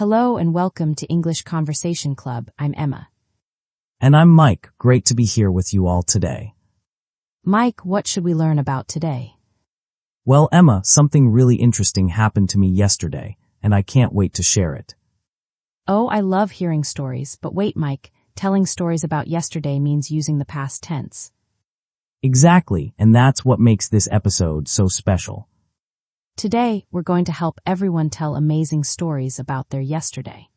Hello and welcome to English Conversation Club. I'm Emma. And I'm Mike. Great to be here with you all today. Mike, what should we learn about today? Well, Emma, something really interesting happened to me yesterday, and I can't wait to share it. Oh, I love hearing stories, but wait, Mike, telling stories about yesterday means using the past tense. Exactly, and that's what makes this episode so special. Today, we're going to help everyone tell amazing stories about their yesterday.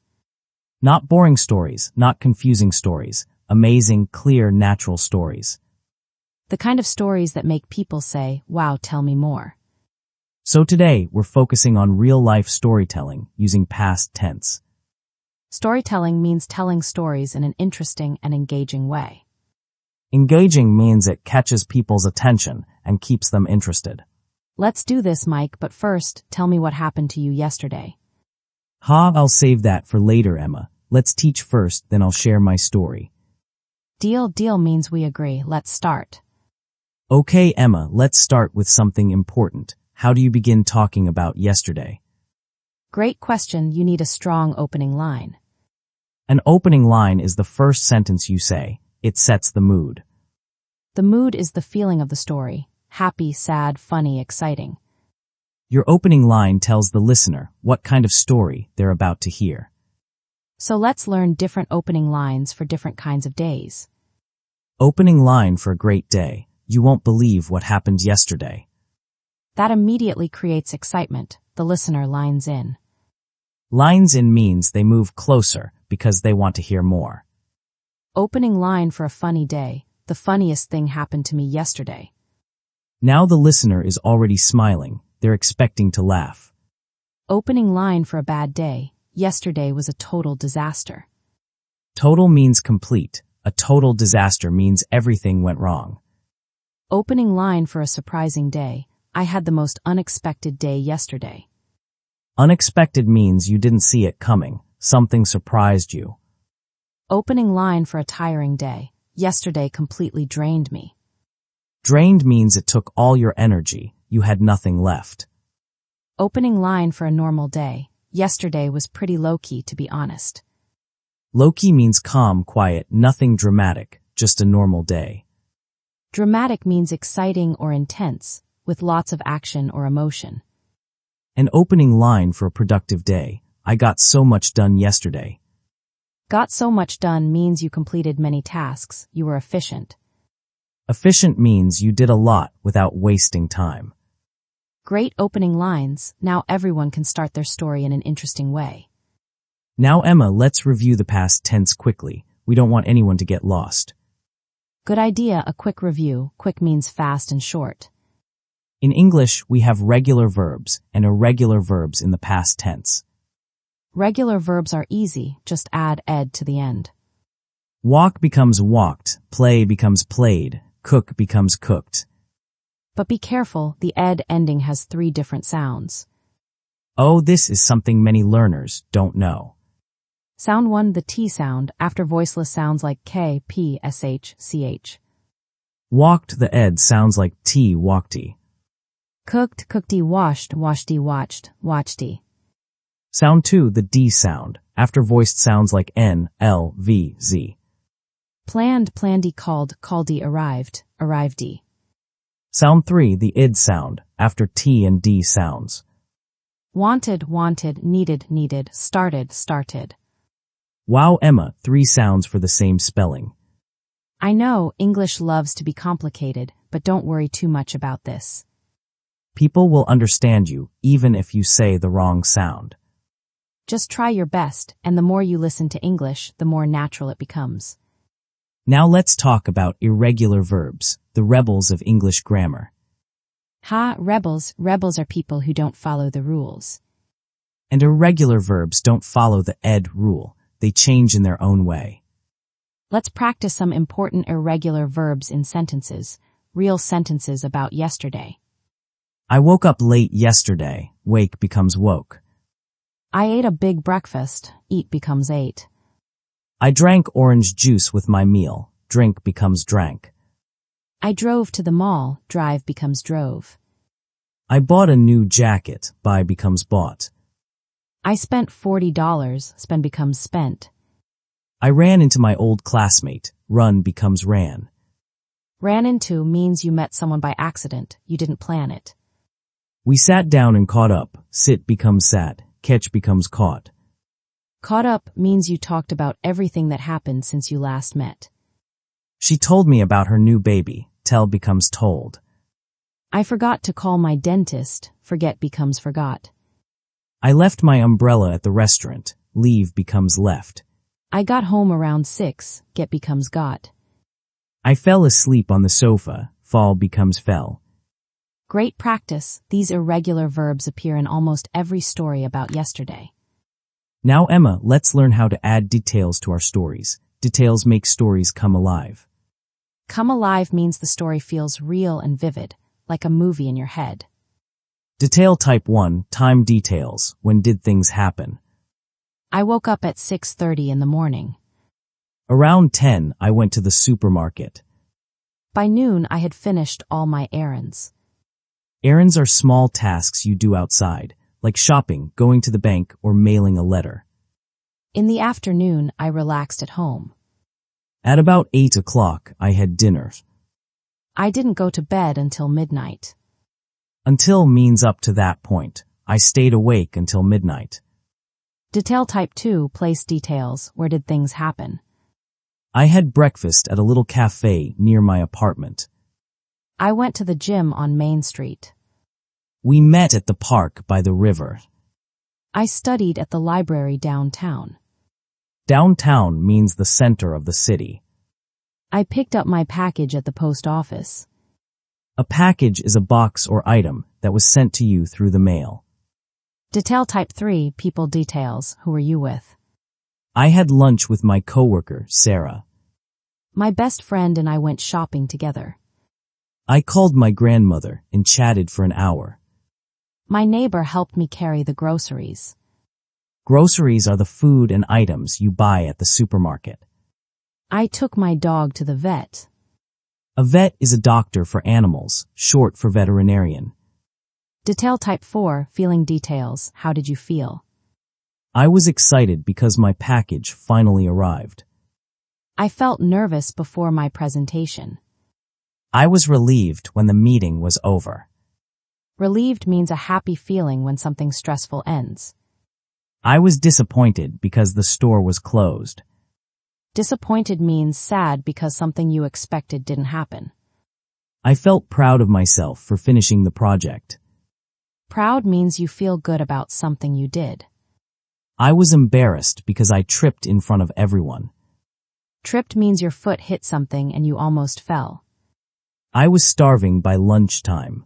Not boring stories, not confusing stories, amazing, clear, natural stories. The kind of stories that make people say, wow, tell me more. So today, we're focusing on real-life storytelling using past tense. Storytelling means telling stories in an interesting and engaging way. Engaging means it catches people's attention and keeps them interested. Let's do this, Mike, but first, tell me what happened to you yesterday. I'll save that for later, Emma. Let's teach first, then I'll share my story. Deal means we agree. Let's start. Okay, Emma, let's start with something important. How do you begin talking about yesterday? Great question. You need a strong opening line. An opening line is the first sentence you say. It sets the mood. The mood is the feeling of the story. Happy, sad, funny, exciting. Your opening line tells the listener what kind of story they're about to hear. So let's learn different opening lines for different kinds of days. Opening line for a great day. You won't believe what happened yesterday. That immediately creates excitement. The listener lines in. Lines in means they move closer because they want to hear more. Opening line for a funny day. The funniest thing happened to me yesterday. Now the listener is already smiling. They're expecting to laugh. Opening line for a bad day. Yesterday was a total disaster. Total means complete. A total disaster means everything went wrong. Opening line for a surprising day. I had the most unexpected day yesterday. Unexpected means you didn't see it coming. Something surprised you. Opening line for a tiring day. Yesterday completely drained me. Drained means it took all your energy. You had nothing left. Opening line for a normal day. Yesterday was pretty low-key, to be honest. Low-key means calm, quiet, nothing dramatic, just a normal day. Dramatic means exciting or intense, with lots of action or emotion. An opening line for a productive day. I got so much done yesterday. Got so much done means you completed many tasks. You were efficient. Efficient means you did a lot without wasting time. Great opening lines. Now everyone can start their story in an interesting way. Now, Emma, let's review the past tense quickly. We don't want anyone to get lost. Good idea. A quick review. Quick means fast and short. In English, we have regular verbs and irregular verbs in the past tense. Regular verbs are easy. Just add ed to the end. Walk becomes walked, play becomes played, cook becomes cooked. But be careful, the ed ending has 3 different sounds. Oh, this is something many learners don't know. Sound 1, the T sound, after voiceless sounds like K, P, SH, CH. Walked, the ed sounds like T, walkty. Cooked, cookty, washed, washty, watched, watchty. Sound 2, the D sound, after voiced sounds like N, L, V, Z. Planned, plandy, called, calledly, arrived, arrivedly. Sound 3, the id sound, after T and D sounds. Wanted, wanted, needed, needed, started, started. Wow, Emma, 3 sounds for the same spelling. I know, English loves to be complicated, but don't worry too much about this. People will understand you, even if you say the wrong sound. Just try your best, and the more you listen to English, the more natural it becomes. Now let's talk about irregular verbs, the rebels of English grammar. Rebels. Rebels are people who don't follow the rules. And irregular verbs don't follow the ed rule. They change in their own way. Let's practice some important irregular verbs in sentences, real sentences about yesterday. I woke up late yesterday. Wake becomes woke. I ate a big breakfast. Eat becomes ate. I drank orange juice with my meal. Drink becomes drank. I drove to the mall. Drive becomes drove. I bought a new jacket. Buy becomes bought. I spent $40. Spend becomes spent. I ran into my old classmate. Run becomes ran. Ran into means you met someone by accident. You didn't plan it. We sat down and caught up. Sit becomes sat. Catch becomes caught. Caught up means you talked about everything that happened since you last met. She told me about her new baby. Tell becomes told. I forgot to call my dentist. Forget becomes forgot. I left my umbrella at the restaurant. Leave becomes left. I got home around 6. Get becomes got. I fell asleep on the sofa. Fall becomes fell. Great practice. These irregular verbs appear in almost every story about yesterday. Now, Emma, let's learn how to add details to our stories. Details make stories come alive. Come alive means the story feels real and vivid, like a movie in your head. Detail type 1, time details. When did things happen? I woke up at 6:30 in the morning. Around 10, I went to the supermarket. By noon, I had finished all my errands. Errands are small tasks you do outside, like shopping, going to the bank, or mailing a letter. In the afternoon, I relaxed at home. At about 8 o'clock, I had dinner. I didn't go to bed until midnight. Until means up to that point. I stayed awake until midnight. Detail type 2, place details. Where did things happen? I had breakfast at a little cafe near my apartment. I went to the gym on Main Street. We met at the park by the river. I studied at the library downtown. Downtown means the center of the city. I picked up my package at the post office. A package is a box or item that was sent to you through the mail. Detail type 3, people details. Who were you with? I had lunch with my coworker, Sarah. My best friend and I went shopping together. I called my grandmother and chatted for an hour. My neighbor helped me carry the groceries. Groceries are the food and items you buy at the supermarket. I took my dog to the vet. A vet is a doctor for animals, short for veterinarian. Detail type 4, feeling details. How did you feel? I was excited because my package finally arrived. I felt nervous before my presentation. I was relieved when the meeting was over. Relieved means a happy feeling when something stressful ends. I was disappointed because the store was closed. Disappointed means sad because something you expected didn't happen. I felt proud of myself for finishing the project. Proud means you feel good about something you did. I was embarrassed because I tripped in front of everyone. Tripped means your foot hit something and you almost fell. I was starving by lunchtime.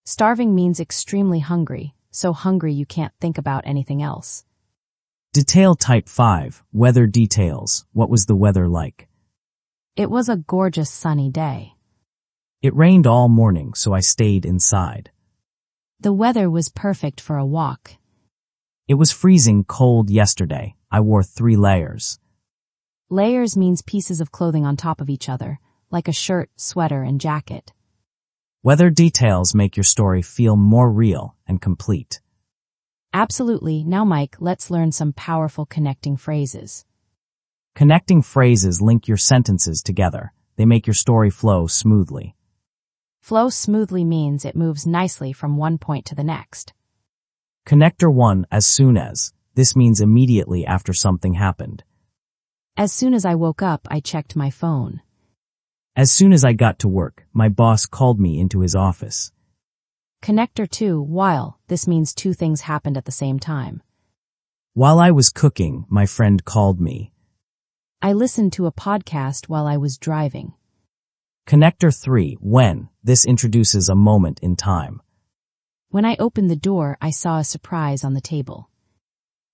Starving means extremely hungry, so hungry you can't think about anything else. Detail type 5, weather details. What was the weather like? It was a gorgeous sunny day. It rained all morning, so I stayed inside. The weather was perfect for a walk. It was freezing cold yesterday. I wore 3 layers. Layers means pieces of clothing on top of each other, like a shirt, sweater, and jacket. Weather details make your story feel more real and complete. Absolutely. Now, Mike, let's learn some powerful connecting phrases. Connecting phrases link your sentences together. They make your story flow smoothly. Flow smoothly means it moves nicely from one point to the next. Connector 1, as soon as. This means immediately after something happened. As soon as I woke up, I checked my phone. As soon as I got to work, my boss called me into his office. Connector 2, while. This means two things happened at the same time. While I was cooking, my friend called me. I listened to a podcast while I was driving. Connector 3, when. This introduces a moment in time. When I opened the door, I saw a surprise on the table.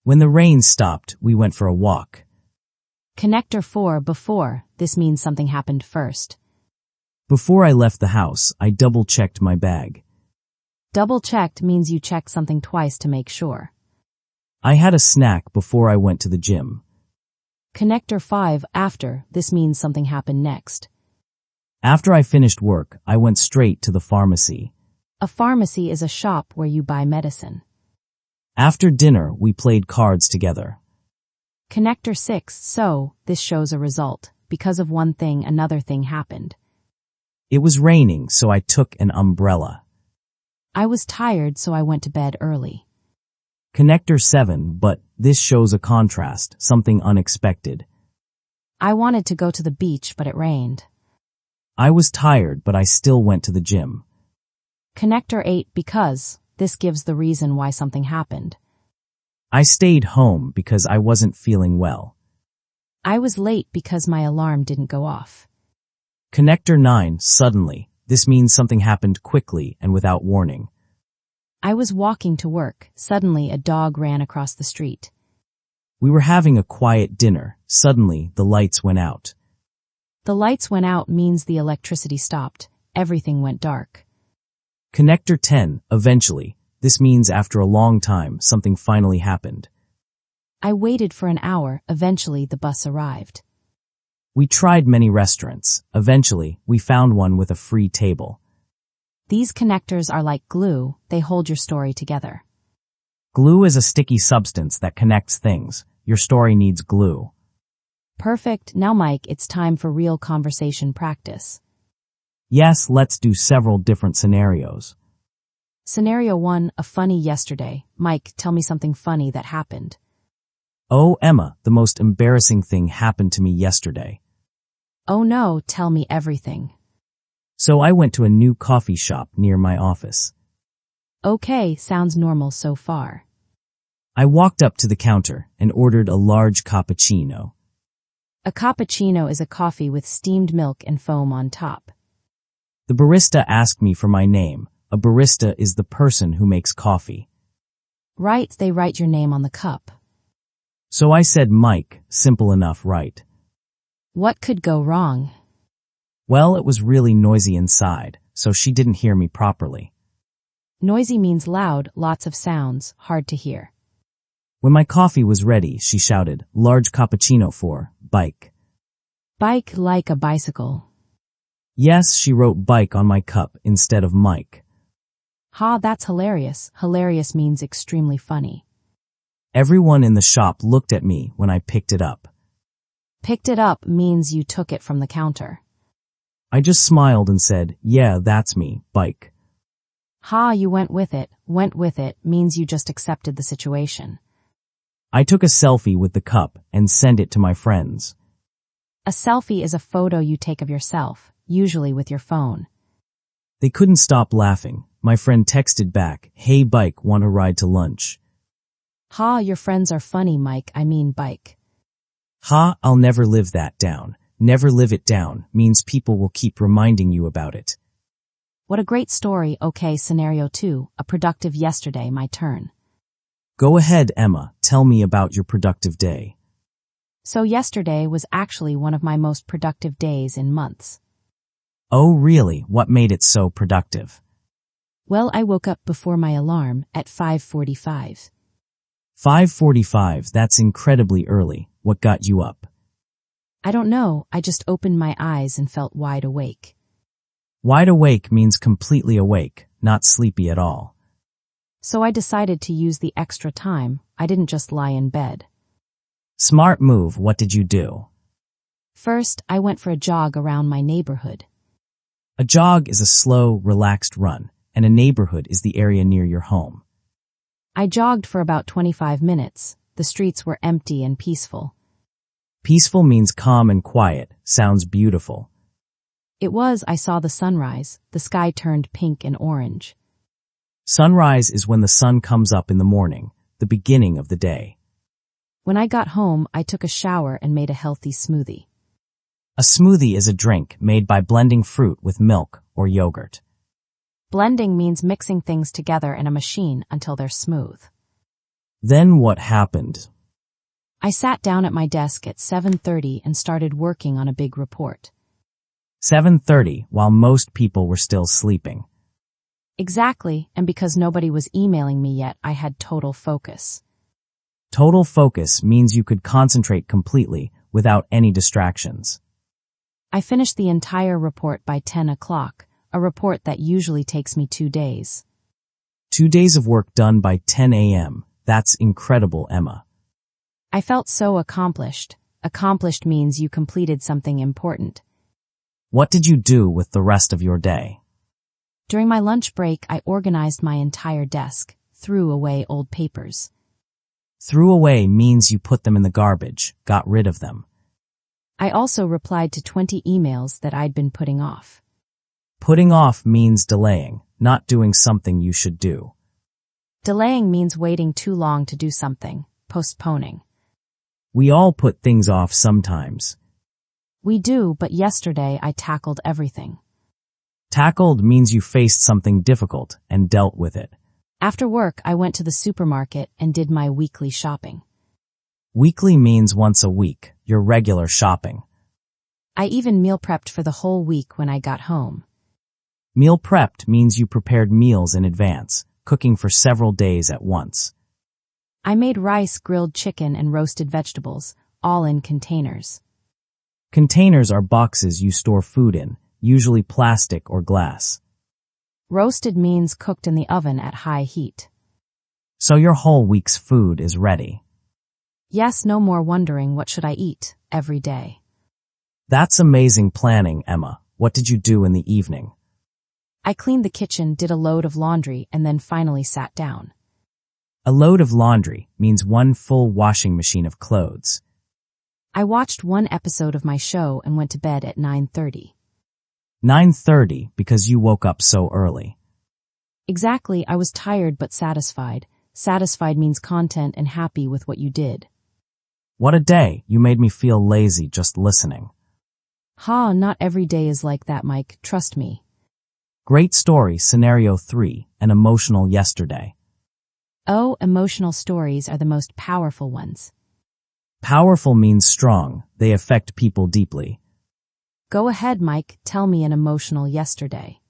When the rain stopped, we went for a walk. Connector 4, before. This means something happened first. Before I left the house, I double-checked my bag. Double-checked means you checked something twice to make sure. I had a snack before I went to the gym. Connector 5, after. This means something happened next. After I finished work, I went straight to the pharmacy. A pharmacy is a shop where you buy medicine. After dinner, we played cards together. Connector 6. So, this shows a result. Because of one thing, another thing happened. It was raining, so I took an umbrella. I was tired, so I went to bed early. Connector 7, but this shows a contrast, something unexpected. I wanted to go to the beach, but it rained. I was tired, but I still went to the gym. Connector 8. Because this gives the reason why something happened. I stayed home because I wasn't feeling well. I was late because my alarm didn't go off. Connector 9. Suddenly. This means something happened quickly and without warning. I was walking to work. Suddenly, a dog ran across the street. We were having a quiet dinner. Suddenly, the lights went out. The lights went out means the electricity stopped. Everything went dark. Connector 10. Eventually. This means after a long time, something finally happened. I waited for an hour. Eventually, the bus arrived. We tried many restaurants. Eventually, we found one with a free table. These connectors are like glue. They hold your story together. Glue is a sticky substance that connects things. Your story needs glue. Perfect. Now, Mike, it's time for real conversation practice. Yes, let's do several different scenarios. Scenario 1, a funny yesterday. Mike, tell me something funny that happened. Oh, Emma, the most embarrassing thing happened to me yesterday. Oh no, tell me everything. So I went to a new coffee shop near my office. Okay, sounds normal so far. I walked up to the counter and ordered a large cappuccino. A cappuccino is a coffee with steamed milk and foam on top. The barista asked me for my name. A barista is the person who makes coffee. Right, they write your name on the cup. So I said Mike, simple enough, right? What could go wrong? Well, it was really noisy inside, so she didn't hear me properly. Noisy means loud, lots of sounds, hard to hear. When my coffee was ready, she shouted, large cappuccino for bike. Bike like a bicycle. Yes, she wrote bike on my cup instead of Mike. Ha, that's hilarious. Hilarious means extremely funny. Everyone in the shop looked at me when I picked it up. Picked it up means you took it from the counter. I just smiled and said, yeah, that's me, bike. Ha, you went with it. Went with it means you just accepted the situation. I took a selfie with the cup and sent it to my friends. A selfie is a photo you take of yourself, usually with your phone. They couldn't stop laughing. My friend texted back, hey bike, want a ride to lunch? Ha, your friends are funny, Mike, I mean bike. Ha, I'll never live that down. Never live it down means people will keep reminding you about it. What a great story. Okay, scenario 2, a productive yesterday, my turn. Go ahead, Emma, tell me about your productive day. So yesterday was actually one of my most productive days in months. Oh really, what made it so productive? Well, I woke up before my alarm at 5:45. 5:45, that's incredibly early. What got you up? I don't know, I just opened my eyes and felt wide awake. Wide awake means completely awake, not sleepy at all. So I decided to use the extra time. I didn't just lie in bed. Smart move, what did you do? First, I went for a jog around my neighborhood. A jog is a slow, relaxed run, and a neighborhood is the area near your home. I jogged for about 25 minutes. The streets were empty and peaceful. Peaceful means calm and quiet, sounds beautiful. It was. I saw the sunrise. The sky turned pink and orange. Sunrise is when the sun comes up in the morning, the beginning of the day. When I got home, I took a shower and made a healthy smoothie. A smoothie is a drink made by blending fruit with milk or yogurt. Blending means mixing things together in a machine until they're smooth. Then what happened? I sat down at my desk at 7:30 and started working on a big report. 7:30, while most people were still sleeping. Exactly, and because nobody was emailing me yet, I had total focus. Total focus means you could concentrate completely without any distractions. I finished the entire report by 10 o'clock, a report that usually takes me 2 days. 2 days of work done by 10 a.m. That's incredible, Emma. I felt so accomplished. Accomplished means you completed something important. What did you do with the rest of your day? During my lunch break, I organized my entire desk, threw away old papers. Threw away means you put them in the garbage, got rid of them. I also replied to 20 emails that I'd been putting off. Putting off means delaying, not doing something you should do. Delaying means waiting too long to do something, postponing. We all put things off sometimes. We do, but yesterday I tackled everything. Tackled means you faced something difficult and dealt with it. After work, I went to the supermarket and did my weekly shopping. Weekly means once a week, your regular shopping. I even meal prepped for the whole week when I got home. Meal prepped means you prepared meals in advance, cooking for several days at once. I made rice, grilled chicken, and roasted vegetables, all in containers. Containers are boxes you store food in, usually plastic or glass. Roasted means cooked in the oven at high heat. So your whole week's food is ready. Yes, no more wondering what should I eat every day. That's amazing planning, Emma. What did you do in the evening? I cleaned the kitchen, did a load of laundry, and then finally sat down. A load of laundry means one full washing machine of clothes. I watched one episode of my show and went to bed at 9:30. 9:30 because you woke up so early. Exactly, I was tired but satisfied. Satisfied means content and happy with what you did. What a day, you made me feel lazy just listening. Not every day is like that, Mike, trust me. Great story, scenario 3, an emotional yesterday. Oh, emotional stories are the most powerful ones. Powerful means strong, they affect people deeply. Go ahead, Mike, tell me an emotional yesterday.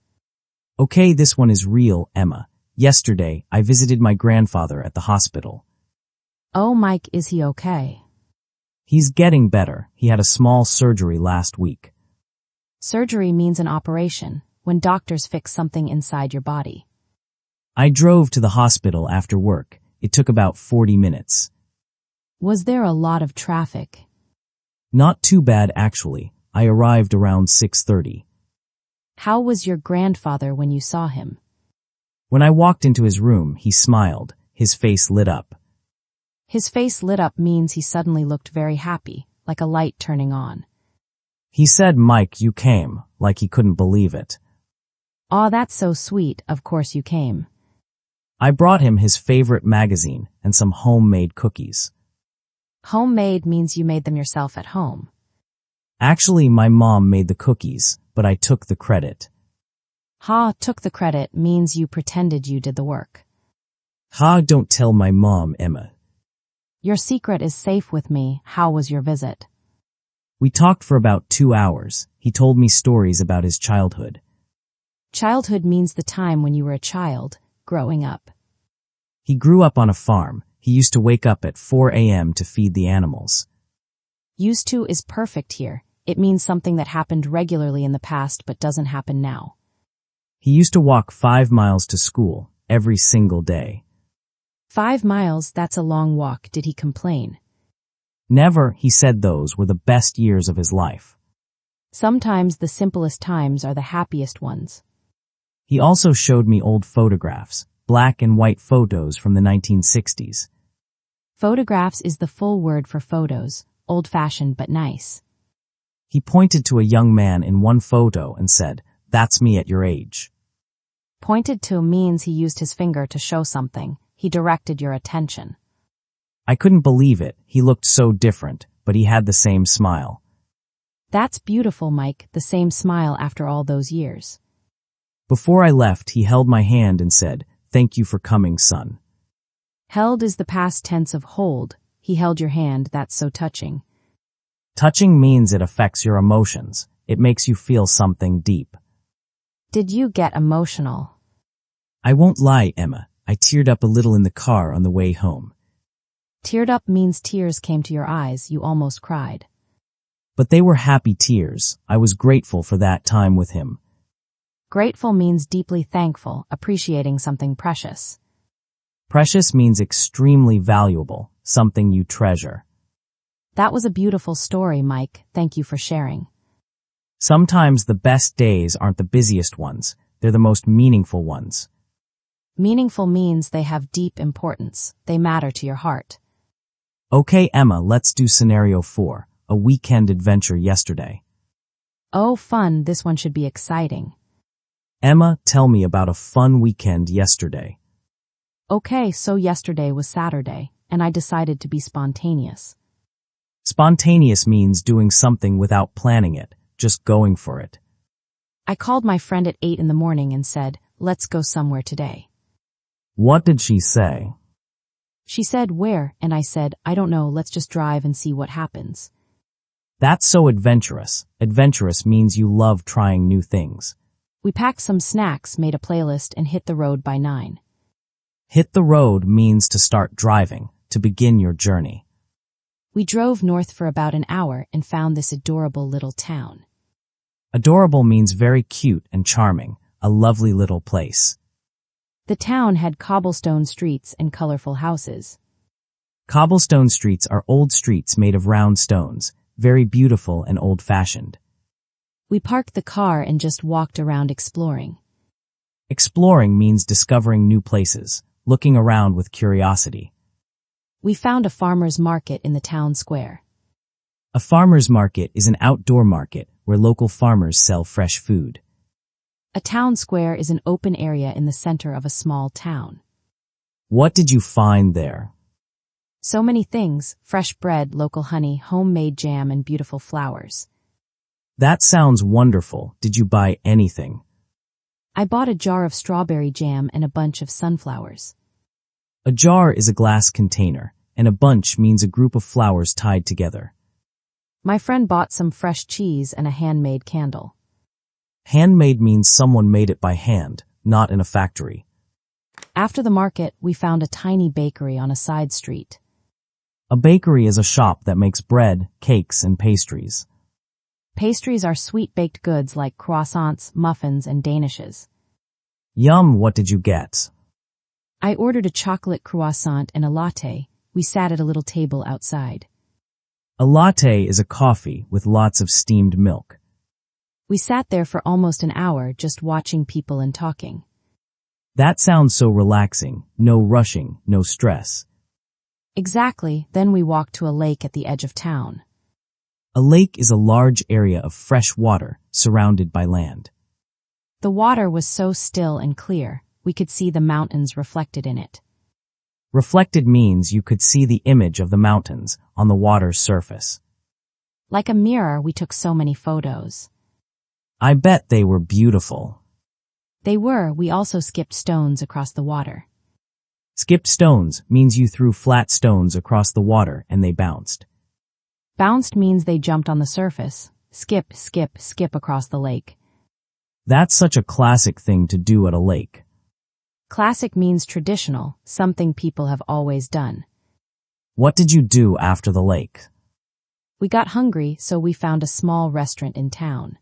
Okay, this one is real, Emma. Yesterday, I visited my grandfather at the hospital. Oh, Mike, is he okay? He's getting better. He had a small surgery last week. Surgery means an operation, when doctors fix something inside your body. I drove to the hospital after work. It took about 40 minutes. Was there a lot of traffic? Not too bad, actually. I arrived around 6:30. How was your grandfather when you saw him? When I walked into his room, he smiled. His face lit up. His face lit up means he suddenly looked very happy, like a light turning on. He said, "Mike, you came," like he couldn't believe it. Aw, that's so sweet, of course you came. I brought him his favorite magazine and some homemade cookies. Homemade means you made them yourself at home. Actually, my mom made the cookies, but I took the credit. Took the credit means you pretended you did the work. Don't tell my mom, Emma. Your secret is safe with me. How was your visit? We talked for about 2 hours. He told me stories about his childhood. Childhood means the time when you were a child, growing up. He grew up on a farm. He used to wake up at 4 a.m. to feed the animals. Used to is perfect here. It means something that happened regularly in the past but doesn't happen now. He used to walk 5 miles to school every single day. 5 miles, that's a long walk. Did he complain? Never, he said those were the best years of his life. Sometimes the simplest times are the happiest ones. He also showed me old photographs, black and white photos from the 1960s. Photographs is the full word for photos, old-fashioned but nice. He pointed to a young man in one photo and said, "That's me at your age." Pointed to means he used his finger to show something. He directed your attention. I couldn't believe it. He looked so different, but he had the same smile. That's beautiful, Mike, the same smile after all those years. Before I left, he held my hand and said, "Thank you for coming, son." Held is the past tense of hold. He held your hand, that's so touching. Touching means it affects your emotions. It makes you feel something deep. Did you get emotional? I won't lie, Emma. I teared up a little in the car on the way home. Teared up means tears came to your eyes, you almost cried. But they were happy tears. I was grateful for that time with him. Grateful means deeply thankful, appreciating something precious. Precious means extremely valuable, something you treasure. That was a beautiful story, Mike. Thank you for sharing. Sometimes the best days aren't the busiest ones, they're the most meaningful ones. Meaningful means they have deep importance. They matter to your heart. Okay, Emma, let's do scenario 4, a weekend adventure yesterday. Oh, fun. This one should be exciting. Emma, tell me about a fun weekend yesterday. Okay, so yesterday was Saturday, and I decided to be spontaneous. Spontaneous means doing something without planning it, just going for it. I called my friend at 8 in the morning and said, let's go somewhere today. What did she say? She said, where? And I said, I don't know, let's just drive and see what happens. That's so adventurous. Adventurous means you love trying new things. We packed some snacks, made a playlist, and hit the road by 9. Hit the road means to start driving, to begin your journey. We drove north for about an hour and found this adorable little town. Adorable means very cute and charming, a lovely little place. The town had cobblestone streets and colorful houses. Cobblestone streets are old streets made of round stones, very beautiful and old-fashioned. We parked the car and just walked around exploring. Exploring means discovering new places, looking around with curiosity. We found a farmer's market in the town square. A farmer's market is an outdoor market where local farmers sell fresh food. A town square is an open area in the center of a small town. What did you find there? So many things: fresh bread, local honey, homemade jam, and beautiful flowers. That sounds wonderful. Did you buy anything? I bought a jar of strawberry jam and a bunch of sunflowers. A jar is a glass container, and a bunch means a group of flowers tied together. My friend bought some fresh cheese and a handmade candle. Handmade means someone made it by hand, not in a factory. After the market, we found a tiny bakery on a side street. A bakery is a shop that makes bread, cakes, and pastries. Pastries are sweet baked goods like croissants, muffins, and danishes. Yum, what did you get? I ordered a chocolate croissant and a latte. We sat at a little table outside. A latte is a coffee with lots of steamed milk. We sat there for almost an hour just watching people and talking. That sounds so relaxing. No rushing, no stress. Exactly. Then we walked to a lake at the edge of town. A lake is a large area of fresh water surrounded by land. The water was so still and clear, we could see the mountains reflected in it. Reflected means you could see the image of the mountains on the water's surface. Like a mirror, we took so many photos. I bet they were beautiful. They were. We also skipped stones across the water. Skipped stones means you threw flat stones across the water and they bounced. Bounced means they jumped on the surface. Skip, skip, skip across the lake. That's such a classic thing to do at a lake. Classic means traditional, something people have always done. What did you do after the lake? We got hungry, so we found a small restaurant in town.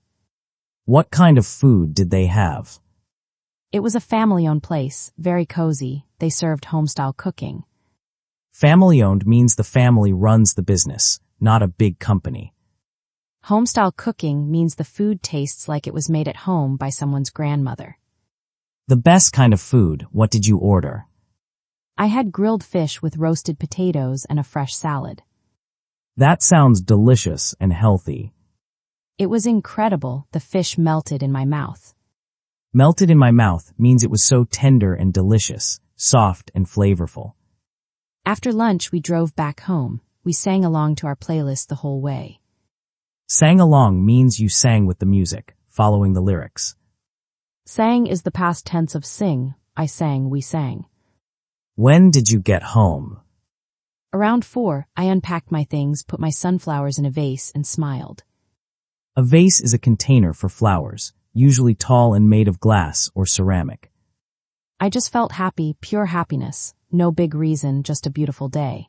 What kind of food did they have? It was a family-owned place, very cozy. They served home-style cooking. Family-owned means the family runs the business, not a big company. Home-style cooking means the food tastes like it was made at home by someone's grandmother. The best kind of food, what did you order? I had grilled fish with roasted potatoes and a fresh salad. That sounds delicious and healthy. It was incredible. The fish melted in my mouth. Melted in my mouth means it was so tender and delicious, soft and flavorful. After lunch, we drove back home. We sang along to our playlist the whole way. Sang along means you sang with the music, following the lyrics. Sang is the past tense of sing. I sang, we sang. When did you get home? Around 4, I unpacked my things, put my sunflowers in a vase, and smiled. A vase is a container for flowers, usually tall and made of glass or ceramic. I just felt happy, pure happiness. No big reason, just a beautiful day.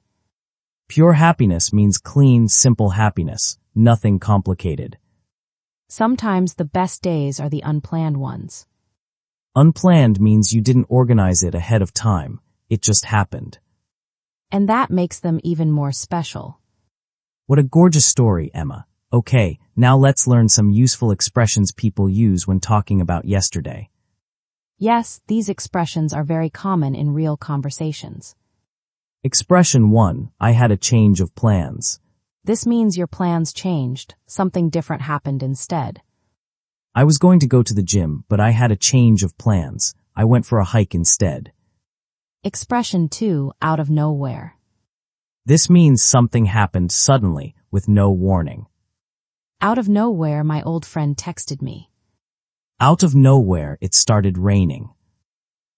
Pure happiness means clean, simple happiness, nothing complicated. Sometimes the best days are the unplanned ones. Unplanned means you didn't organize it ahead of time. it just happened. And that makes them even more special. What a gorgeous story, Emma. Okay, now let's learn some useful expressions people use when talking about yesterday. Yes, these expressions are very common in real conversations. Expression 1, I had a change of plans. This means your plans changed, something different happened instead. I was going to go to the gym, but I had a change of plans. I went for a hike instead. Expression 2, out of nowhere. This means something happened suddenly, with no warning. Out of nowhere, my old friend texted me. Out of nowhere, it started raining.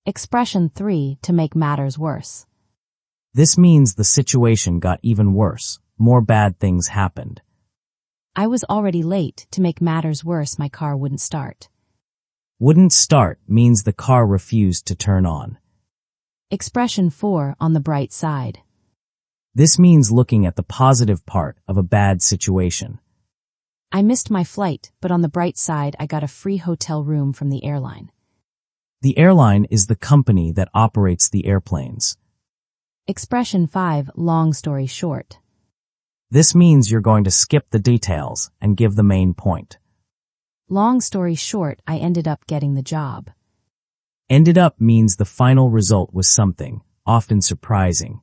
Expression 3, to make matters worse. This means the situation got even worse. More bad things happened. I was already late. To make matters worse, my car wouldn't start. Wouldn't start means the car refused to turn on. Expression 4, on the bright side. This means looking at the positive part of a bad situation. I missed my flight, but on the bright side, I got a free hotel room from the airline. The airline is the company that operates the airplanes. Expression 5, long story short. This means you're going to skip the details and give the main point. Long story short, I ended up getting the job. Ended up means the final result was something, often surprising.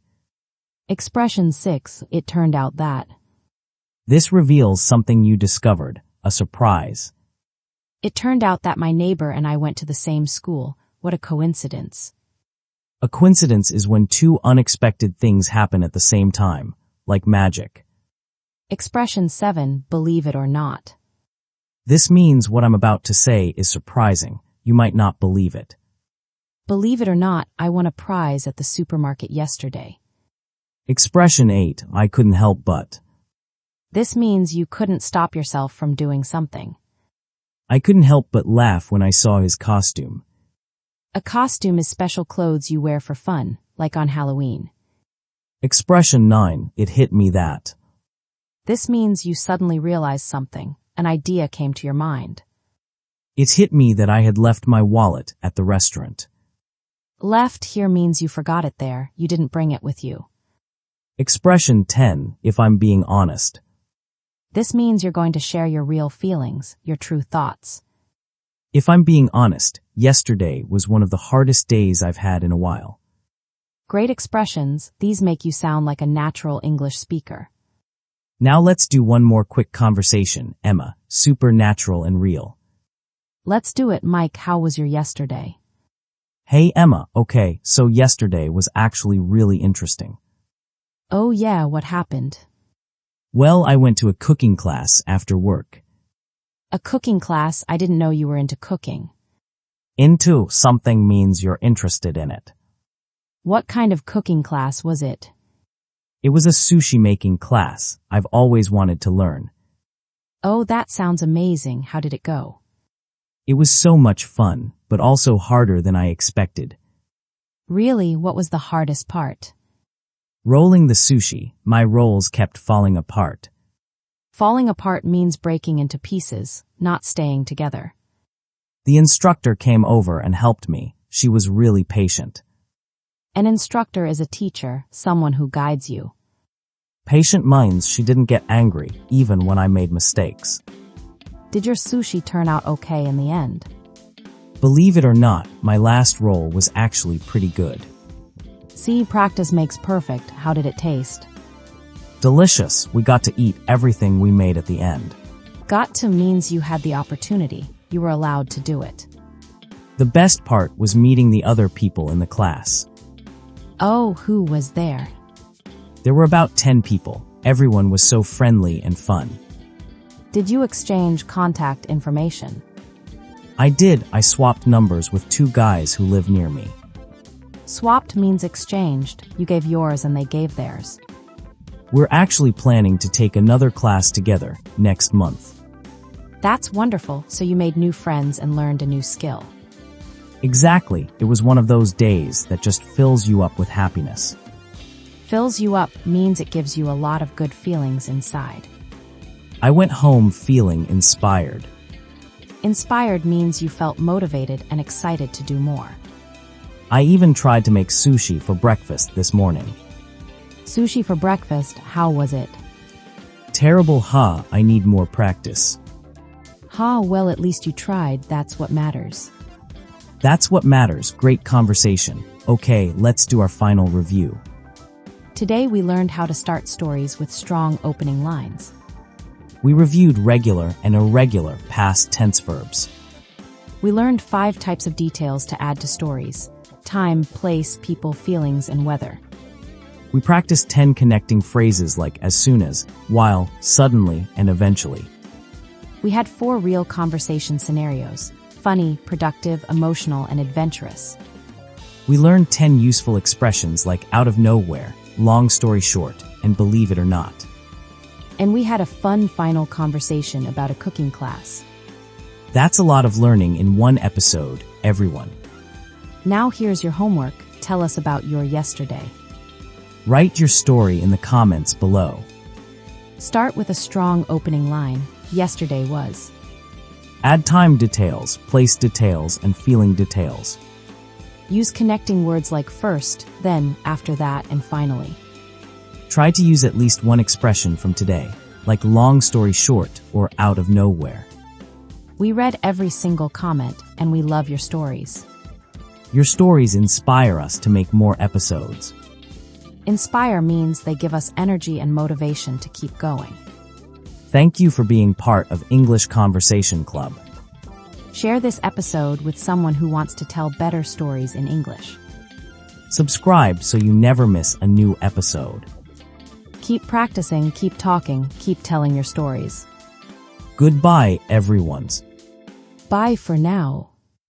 Expression 6, it turned out that. This reveals something you discovered, a surprise. It turned out that my neighbor and I went to the same school. What a coincidence. A coincidence is when two unexpected things happen at the same time, like magic. Expression 7, believe it or not. This means what I'm about to say is surprising. You might not believe it. Believe it or not, I won a prize at the supermarket yesterday. Expression 8, I couldn't help but. This means you couldn't stop yourself from doing something. I couldn't help but laugh when I saw his costume. A costume is special clothes you wear for fun, like on Halloween. Expression 9, it hit me that. This means you suddenly realized something, an idea came to your mind. It hit me that I had left my wallet at the restaurant. Left here means you forgot it there, you didn't bring it with you. Expression 10, if I'm being honest. This means you're going to share your real feelings, your true thoughts. If I'm being honest, yesterday was one of the hardest days I've had in a while. Great expressions, these make you sound like a natural English speaker. Now let's do one more quick conversation, Emma, super natural and real. Let's do it, Mike. How was your yesterday? Hey Emma, okay, so yesterday was actually really interesting. Oh yeah, what happened? Well, I went to a cooking class after work. A cooking class? I didn't know you were into cooking. Into something means you're interested in it. What kind of cooking class was it? It was a sushi making class. I've always wanted to learn. Oh, that sounds amazing. How did it go? It was so much fun, but also harder than I expected. Really, what was the hardest part? Rolling the sushi, my rolls kept falling apart. Falling apart means breaking into pieces, not staying together. The instructor came over and helped me. She was really patient. An instructor is a teacher, someone who guides you. Patient minds she didn't get angry, even when I made mistakes. Did your sushi turn out okay in the end? Believe it or not, my last roll was actually pretty good. See, practice makes perfect. How did it taste? Delicious. We got to eat everything we made at the end. Got to means you had the opportunity. You were allowed to do it. The best part was meeting the other people in the class. Oh, who was there? There were about 10 people. Everyone was so friendly and fun. Did you exchange contact information? I did. I swapped numbers with 2 guys who live near me. Swapped means exchanged. You gave yours and they gave theirs. We're actually planning to take another class together next month. That's wonderful, so you made new friends and learned a new skill. Exactly. It was one of those days that just fills you up with happiness. Fills you up means it gives you a lot of good feelings inside. I went home feeling inspired. Inspired means you felt motivated and excited to do more. I even tried to make sushi for breakfast this morning. Sushi for breakfast, how was it? Terrible, huh? I need more practice. Well, at least you tried, that's what matters. That's what matters, great conversation. Okay, let's do our final review. Today we learned how to start stories with strong opening lines. We reviewed regular and irregular past tense verbs. We learned 5 types of details to add to stories: time, place, people, feelings, and weather. We practiced 10 connecting phrases like as soon as, while, suddenly, and eventually. We had 4 real conversation scenarios: funny, productive, emotional, and adventurous. We learned 10 useful expressions like out of nowhere, long story short, and believe it or not. And we had a fun final conversation about a cooking class. That's a lot of learning in one episode, everyone. Now here's your homework. Tell us about your yesterday. Write your story in the comments below. Start with a strong opening line. Yesterday was. Add time details, place details, and feeling details. Use connecting words like first, then, after that, and finally. Try to use at least one expression from today, like long story short or out of nowhere. We read every single comment, and we love your stories. Your stories inspire us to make more episodes. Inspire means they give us energy and motivation to keep going. Thank you for being part of English Conversation Club. Share this episode with someone who wants to tell better stories in English. Subscribe so you never miss a new episode. Keep practicing, keep talking, keep telling your stories. Goodbye, everyone. Bye for now.